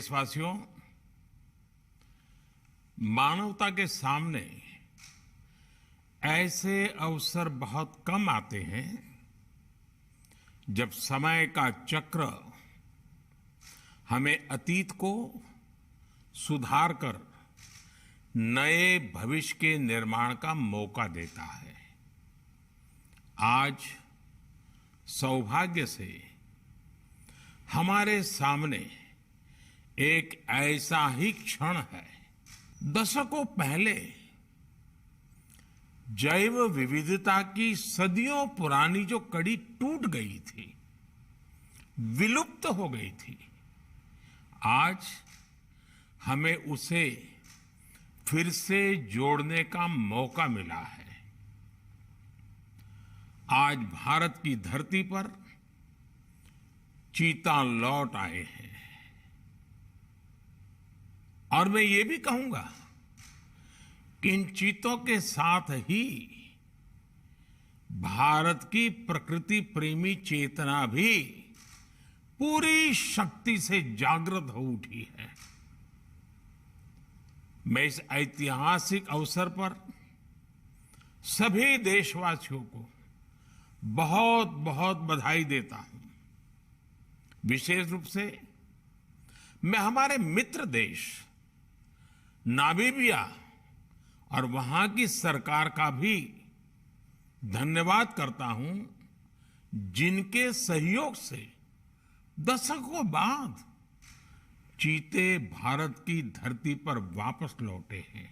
देशवासियों, मानवता के सामने ऐसे अवसर बहुत कम आते हैं जब समय का चक्र हमें अतीत को सुधार कर नए भविष्य के निर्माण का मौका देता है। आज सौभाग्य से हमारे सामने एक ऐसा ही क्षण है। दशकों पहले जैव विविधता की सदियों पुरानी जो कड़ी टूट गई थी, विलुप्त हो गई थी, आज हमें उसे फिर से जोड़ने का मौका मिला है। आज भारत की धरती पर चीता लौट आए हैं और मैं ये भी कहूंगा कि इन चीतों के साथ ही भारत की प्रकृति प्रेमी चेतना भी पूरी शक्ति से जागृत हो उठी है। मैं इस ऐतिहासिक अवसर पर सभी देशवासियों को बहुत बहुत बधाई देता हूं। विशेष रूप से मैं हमारे मित्र देश नामीबिया और वहां की सरकार का भी धन्यवाद करता हूं, जिनके सहयोग से दशकों बाद चीते भारत की धरती पर वापस लौटे हैं।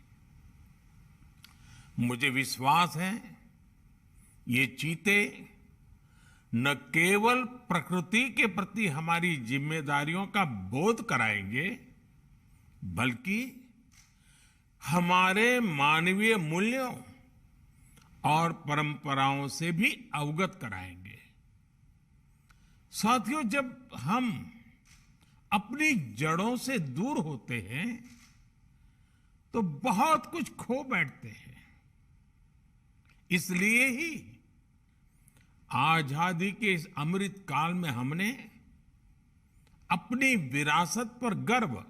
मुझे विश्वास है ये चीते न केवल प्रकृति के प्रति हमारी जिम्मेदारियों का बोध कराएंगे, बल्कि हमारे मानवीय मूल्यों और परंपराओं से भी अवगत कराएंगे। साथियों, जब हम अपनी जड़ों से दूर होते हैं तो बहुत कुछ खो बैठते हैं। इसलिए ही आजादी के इस अमृत काल में हमने अपनी विरासत पर गर्व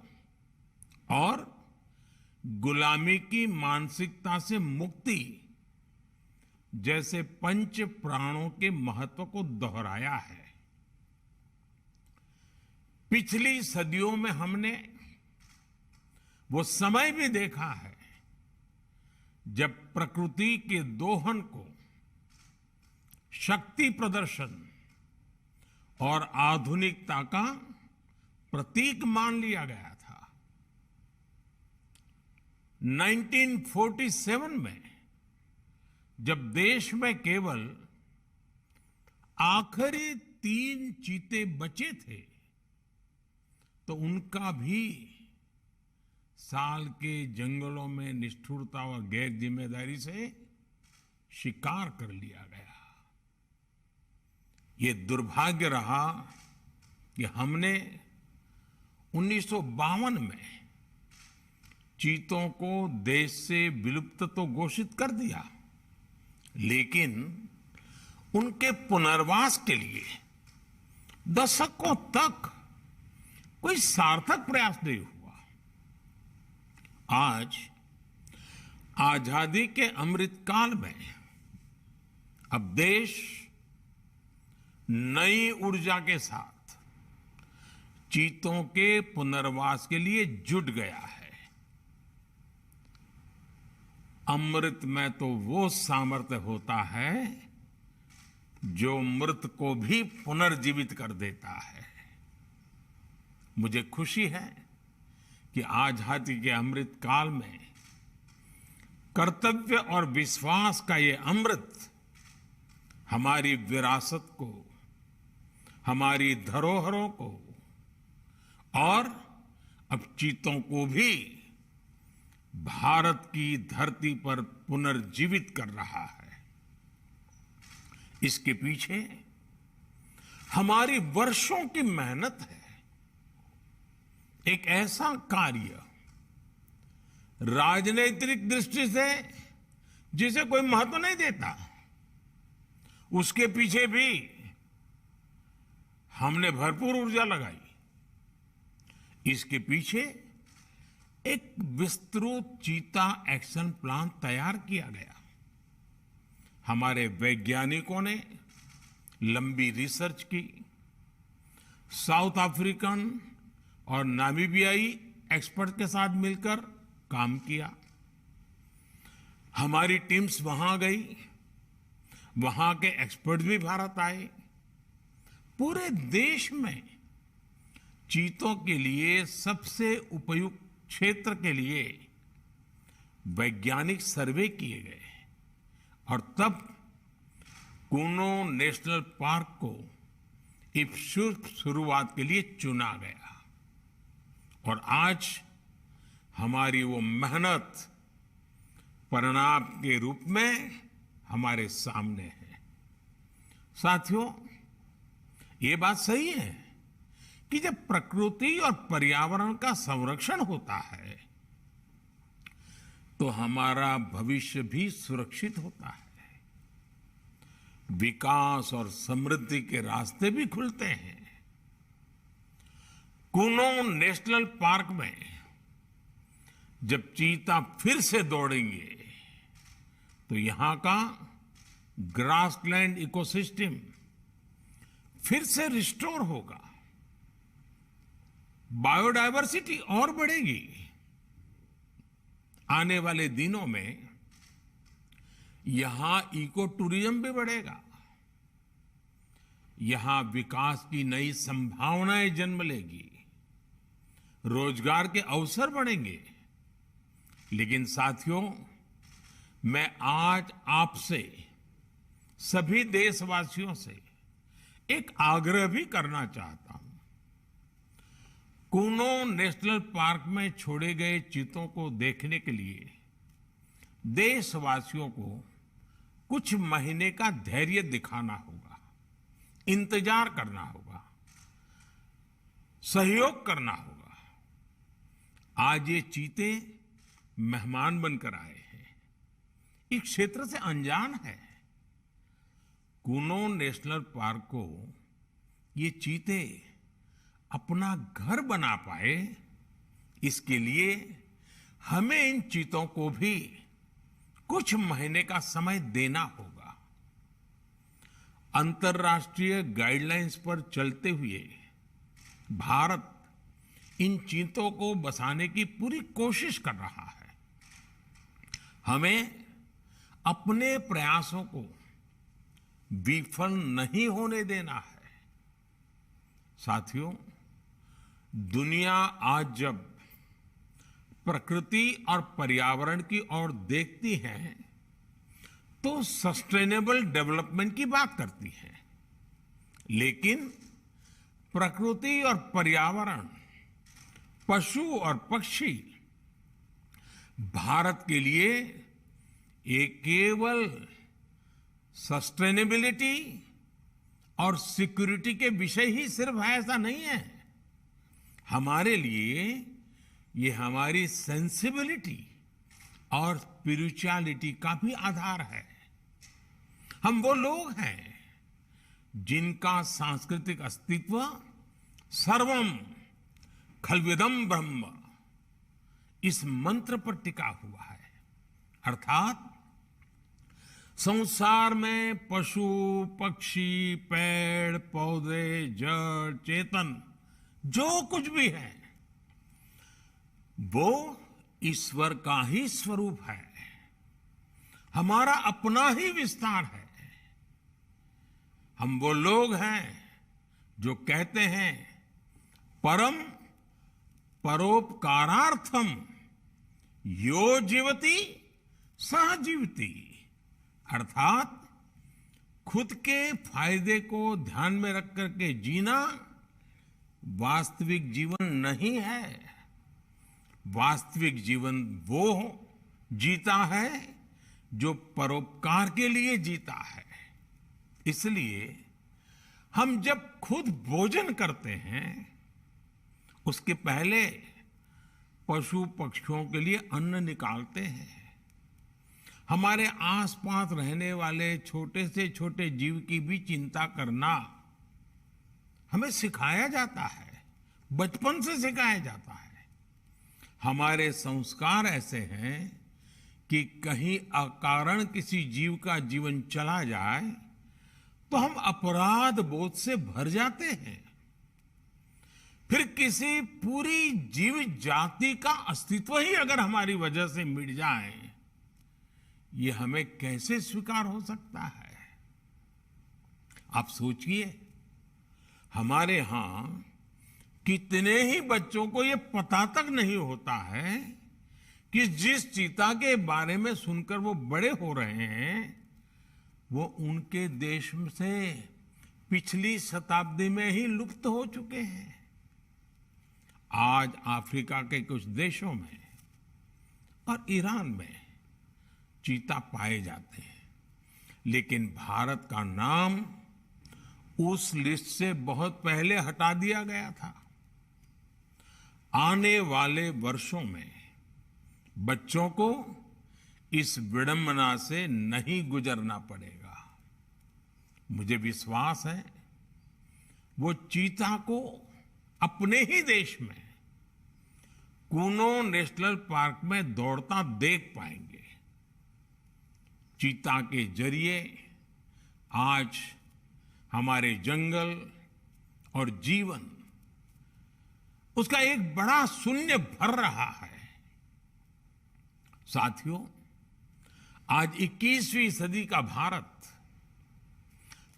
और गुलामी की मानसिकता से मुक्ति जैसे पंच प्राणों के महत्व को दोहराया है। पिछली सदियों में हमने वो समय भी देखा है जब प्रकृति के दोहन को शक्ति प्रदर्शन और आधुनिकता का प्रतीक मान लिया गया था। 1947 में जब देश में केवल आखिरी 3 चीते बचे थे तो उनका भी साल के जंगलों में निष्ठुरता और गैर जिम्मेदारी से शिकार कर लिया गया। ये दुर्भाग्य रहा कि हमने 1952 में चीतों को देश से विलुप्त तो घोषित कर दिया, लेकिन उनके पुनर्वास के लिए दशकों तक कोई सार्थक प्रयास नहीं हुआ। आज आजादी के अमृत काल में अब देश नई ऊर्जा के साथ चीतों के पुनर्वास के लिए जुट गया है। अमृत में तो वो सामर्थ्य होता है जो मृत को भी पुनर्जीवित कर देता है। मुझे खुशी है कि आजादी के अमृत काल में कर्तव्य और विश्वास का ये अमृत हमारी विरासत को, हमारी धरोहरों को और अब चीतों को भी भारत की धरती पर पुनर्जीवित कर रहा है। इसके पीछे हमारी वर्षों की मेहनत है। एक ऐसा कार्य राजनीतिक दृष्टि से जिसे कोई महत्व नहीं देता, उसके पीछे भी हमने भरपूर ऊर्जा लगाई। इसके पीछे एक विस्तृत चीता एक्शन प्लान तैयार किया गया। हमारे वैज्ञानिकों ने लंबी रिसर्च की, साउथ अफ्रीकन और नामीबियाई एक्सपर्ट के साथ मिलकर काम किया। हमारी टीम्स वहां गई, वहां के एक्सपर्ट भी भारत आए। पूरे देश में चीतों के लिए सबसे उपयुक्त क्षेत्र के लिए वैज्ञानिक सर्वे किए गए और तब कूनो नेशनल पार्क को इस शुरुआत के लिए चुना गया। और आज हमारी वो मेहनत परिणाम के रूप में हमारे सामने है। साथियों, ये बात सही है कि जब प्रकृति और पर्यावरण का संरक्षण होता है तो हमारा भविष्य भी सुरक्षित होता है, विकास और समृद्धि के रास्ते भी खुलते हैं। कूनो नेशनल पार्क में जब चीता फिर से दौड़ेंगे तो यहां का ग्रासलैंड इकोसिस्टम फिर से रिस्टोर होगा, बायोडायवर्सिटी और बढ़ेगी। आने वाले दिनों में यहां इको टूरिज्म भी बढ़ेगा, यहां विकास की नई संभावनाएं जन्म लेगी, रोजगार के अवसर बढ़ेंगे। लेकिन साथियों, मैं आज आपसे सभी देशवासियों से एक आग्रह भी करना चाहता हूं। कूनो नेशनल पार्क में छोड़े गए चीतों को देखने के लिए देशवासियों को कुछ महीने का धैर्य दिखाना होगा, इंतजार करना होगा, सहयोग करना होगा। आज ये चीते मेहमान बनकर आए हैं, इस क्षेत्र से अनजान है। कूनो नेशनल पार्क को ये चीते अपना घर बना पाए, इसके लिए हमें इन चीतों को भी कुछ महीने का समय देना होगा। अंतर्राष्ट्रीय गाइडलाइंस पर चलते हुए भारत इन चीतों को बसाने की पूरी कोशिश कर रहा है। हमें अपने प्रयासों को विफल नहीं होने देना है। साथियों, दुनिया आज जब प्रकृति और पर्यावरण की ओर देखती है तो सस्टेनेबल डेवलपमेंट की बात करती है, लेकिन प्रकृति और पर्यावरण, पशु और पक्षी भारत के लिए ये केवल सस्टेनेबिलिटी और सिक्योरिटी के विषय ही सिर्फ है, ऐसा नहीं है। हमारे लिए ये हमारी सेंसिबिलिटी और स्पिरिचुअलिटी का भी आधार है। हम वो लोग हैं जिनका सांस्कृतिक अस्तित्व सर्वम खल्विदम ब्रह्म इस मंत्र पर टिका हुआ है। अर्थात संसार में पशु, पक्षी, पेड़, पौधे, जड़, चेतन जो कुछ भी है वो ईश्वर का ही स्वरूप है, हमारा अपना ही विस्तार है। हम वो लोग हैं जो कहते हैं परम परोपकारार्थम यो जीवति सह जीवति, अर्थात खुद के फायदे को ध्यान में रख करके जीना वास्तविक जीवन नहीं है। वास्तविक जीवन वो जीता है जो परोपकार के लिए जीता है। इसलिए हम जब खुद भोजन करते हैं उसके पहले पशु पक्षियों के लिए अन्न निकालते हैं। हमारे आसपास रहने वाले छोटे से छोटे जीव की भी चिंता करना हमें सिखाया जाता है, बचपन से सिखाया जाता है। हमारे संस्कार ऐसे हैं कि कहीं अकारण किसी जीव का जीवन चला जाए तो हम अपराध बोध से भर जाते हैं। फिर किसी पूरी जीव जाति का अस्तित्व ही अगर हमारी वजह से मिट जाए, ये हमें कैसे स्वीकार हो सकता है? आप सोचिए, हमारे यहां कितने ही बच्चों को ये पता तक नहीं होता है कि जिस चीता के बारे में सुनकर वो बड़े हो रहे हैं वो उनके देश से पिछली शताब्दी में ही लुप्त हो चुके हैं। आज अफ्रीका के कुछ देशों में और ईरान में चीता पाए जाते हैं, लेकिन भारत का नाम उस लिस्ट से बहुत पहले हटा दिया गया था। आने वाले वर्षों में बच्चों को इस विडंबना से नहीं गुजरना पड़ेगा। मुझे विश्वास है वो चीता को अपने ही देश में कूनो नेशनल पार्क में दौड़ता देख पाएंगे। चीता के जरिए आज हमारे जंगल और जीवन, उसका एक बड़ा शून्य भर रहा है। साथियों, आज 21वीं सदी का भारत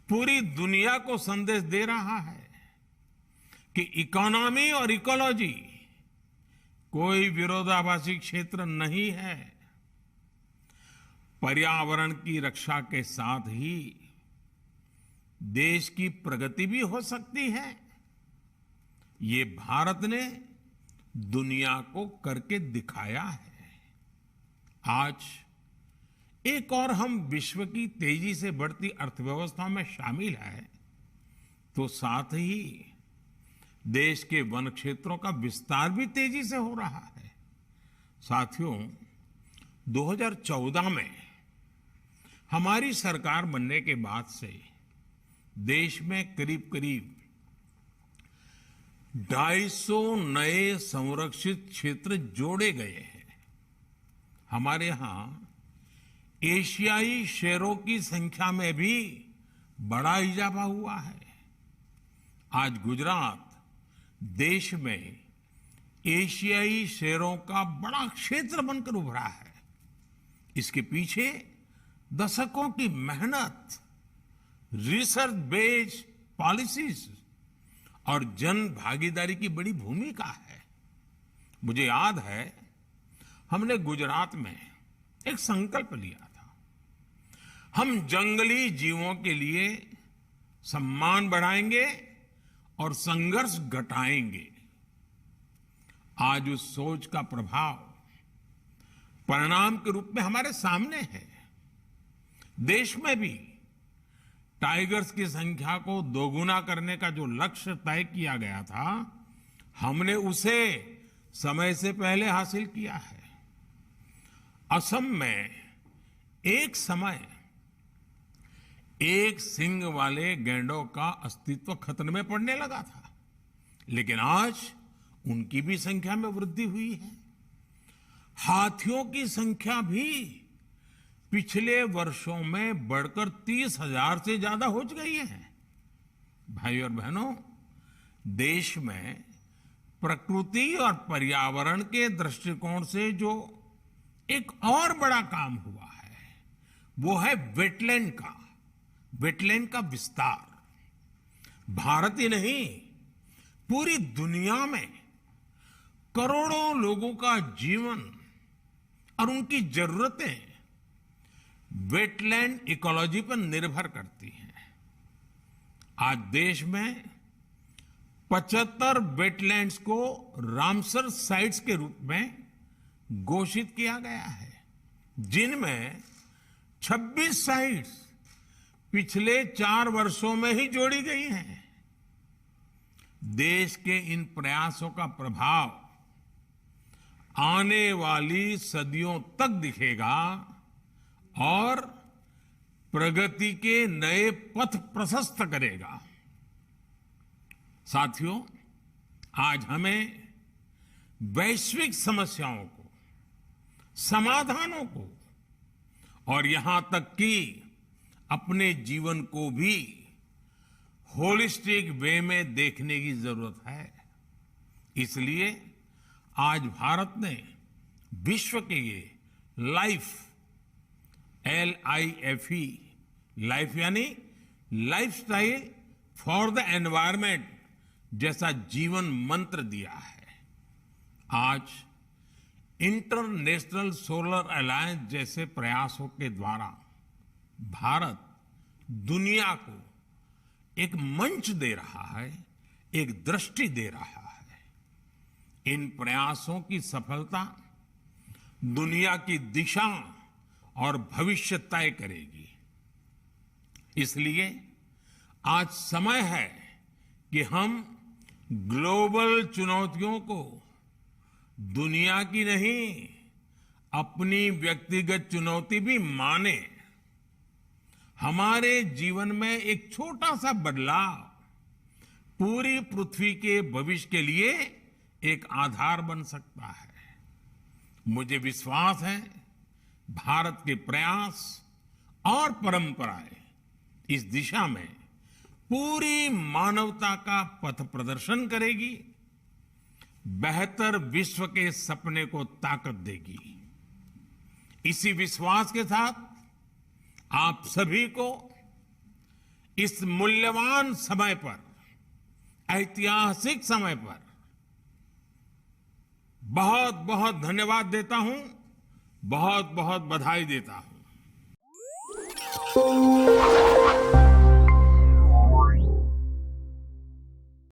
पूरी दुनिया को संदेश दे रहा है कि इकोनॉमी और इकोलॉजी कोई विरोधाभासी क्षेत्र नहीं है। पर्यावरण की रक्षा के साथ ही देश की प्रगति भी हो सकती है। ये भारत ने दुनिया को करके दिखाया है। आज एक और हम विश्व की तेजी से बढ़ती अर्थव्यवस्था में शामिल है, तो साथ ही देश के वन क्षेत्रों का विस्तार भी तेजी से हो रहा है। साथियों, 2014 में हमारी सरकार बनने के बाद से देश में करीब करीब 250 नए संरक्षित क्षेत्र जोड़े गए हैं। हमारे यहां एशियाई शेरों की संख्या में भी बड़ा इजाफा हुआ है। आज गुजरात देश में एशियाई शेरों का बड़ा क्षेत्र बनकर उभरा है। इसके पीछे दशकों की मेहनत, रिसर्च बेस्ड पॉलिसीज और जन भागीदारी की बड़ी भूमिका है। मुझे याद है, हमने गुजरात में एक संकल्प लिया था, हम जंगली जीवों के लिए सम्मान बढ़ाएंगे और संघर्ष घटाएंगे। आज उस सोच का प्रभाव परिणाम के रूप में हमारे सामने है। देश में भी टाइगर्स की संख्या को दोगुना करने का जो लक्ष्य तय किया गया था, हमने उसे समय से पहले हासिल किया है। असम में एक समय एक सींग वाले गैंडों का अस्तित्व खतरे में पड़ने लगा था, लेकिन आज उनकी भी संख्या में वृद्धि हुई है। हाथियों की संख्या भी पिछले वर्षों में बढ़कर 30,000 से ज्यादा हो गई है। भाई और बहनों, देश में प्रकृति और पर्यावरण के दृष्टिकोण से जो एक और बड़ा काम हुआ है, वो है वेटलैंड का विस्तार। भारत ही नहीं, पूरी दुनिया में करोड़ों लोगों का जीवन और उनकी जरूरतें वेटलैंड इकोलॉजी पर निर्भर करती हैं। आज देश में 75 वेटलैंड्स को रामसर साइट्स के रूप में घोषित किया गया है, जिनमें 26 साइट्स पिछले 4 वर्षों में ही जोड़ी गई हैं। देश के इन प्रयासों का प्रभाव आने वाली सदियों तक दिखेगा और प्रगति के नए पथ प्रशस्त करेगा। साथियों, आज हमें वैश्विक समस्याओं को, समाधानों को और यहां तक कि अपने जीवन को भी होलिस्टिक वे में देखने की जरूरत है। इसलिए आज भारत ने विश्व के ये लाइफ, LIFE, लाइफ यानी लाइफस्टाइल फॉर द एनवायरमेंट जैसा जीवन मंत्र दिया है। आज इंटरनेशनल सोलर अलायंस जैसे प्रयासों के द्वारा भारत दुनिया को एक मंच दे रहा है, एक दृष्टि दे रहा है। इन प्रयासों की सफलता दुनिया की दिशा और भविष्य तय करेगी। इसलिए आज समय है कि हम ग्लोबल चुनौतियों को दुनिया की नहीं, अपनी व्यक्तिगत चुनौती भी माने। हमारे जीवन में एक छोटा सा बदलाव पूरी पृथ्वी के भविष्य के लिए एक आधार बन सकता है। मुझे विश्वास है भारत के प्रयास और परंपराएं इस दिशा में पूरी मानवता का पथ प्रदर्शन करेगी, बेहतर विश्व के सपने को ताकत देगी। इसी विश्वास के साथ आप सभी को इस मूल्यवान समय पर, ऐतिहासिक समय पर बहुत बहुत धन्यवाद देता हूं, बहुत बहुत बधाई देता हूं।